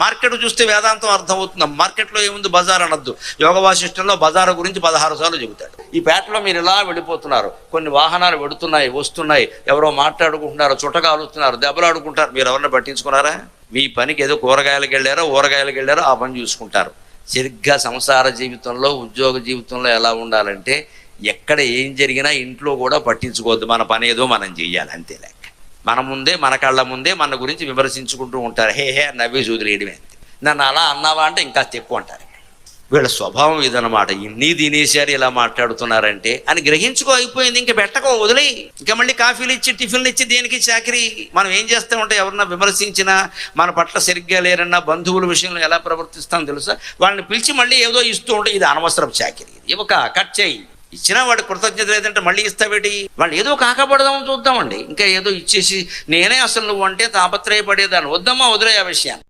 Market చూస్తే వేదాంతం అర్థమవుతుంది. మార్కెట్లో ఏముంది, బజార్ అనొద్దు. యోగ వాసిష్టంలో బజారు గురించి 16 సార్లు చెబుతాడు. ఈ పేటలో మీరు ఇలా వెళ్ళిపోతున్నారు, కొన్ని వాహనాలు వెడుతున్నాయి వస్తున్నాయి, ఎవరో మాట్లాడుకుంటున్నారు, చుట్టకాలుస్తున్నారు, దెబ్బలాడుకుంటారు, మీరు ఎవరన్నా పట్టించుకున్నారా? మీ పనికి ఏదో కూరగాయలకు వెళ్ళారో ఆ పని చూసుకుంటారు. సరిగ్గా సంసార జీవితంలో, ఉద్యోగ జీవితంలో ఎలా ఉండాలంటే ఎక్కడ ఏం జరిగినా ఇంట్లో కూడా పట్టించుకోవద్దు, మన పని ఏదో మనం చెయ్యాలి అంతే. లెక్క మన ముందే, మన కళ్ళ ముందే మన గురించి విమర్శించుకుంటూ ఉంటారు. హే హే నవ్వి చూదిరేయడమే అంతే. నన్ను అలా అన్నావా అంటే ఇంకా ఎక్కువ అంటారు. వీళ్ళ స్వభావం ఇదన్నమాట. ఇన్ని తినేసారు ఇలా మాట్లాడుతున్నారంటే అని గ్రహించుకో, అయిపోయింది. ఇంకా పెట్టకో, వదిలే. ఇంకా మళ్ళీ కాఫీలు ఇచ్చి టిఫిన్లు ఇచ్చి దేనికి చాకరీ? మనం ఏం చేస్తామంటే ఎవరన్నా విమర్శించినా, మన పట్ల సరిగ్గా లేరన్నా, బంధువుల విషయంలో ఎలా ప్రవర్తిస్తామో తెలుసా, వాళ్ళని పిలిచి మళ్ళీ ఏదో ఇస్తూ ఉంటే ఇది అనవసరపు చాకరీ. ఇవ్వక కట్ చేయి. ఇచ్చినా వాడి కృతజ్ఞత లేదంటే మళ్ళీ ఇస్తావేటి? వాళ్ళు ఏదో కాకపడదామని చూద్దామండి. ఇంకా ఏదో ఇచ్చేసి నేనే అసలు నువ్వు అంటే తాపత్రయపడేదాన్ని. వద్దమ్మా, వదిలే ఆ విషయాన్ని.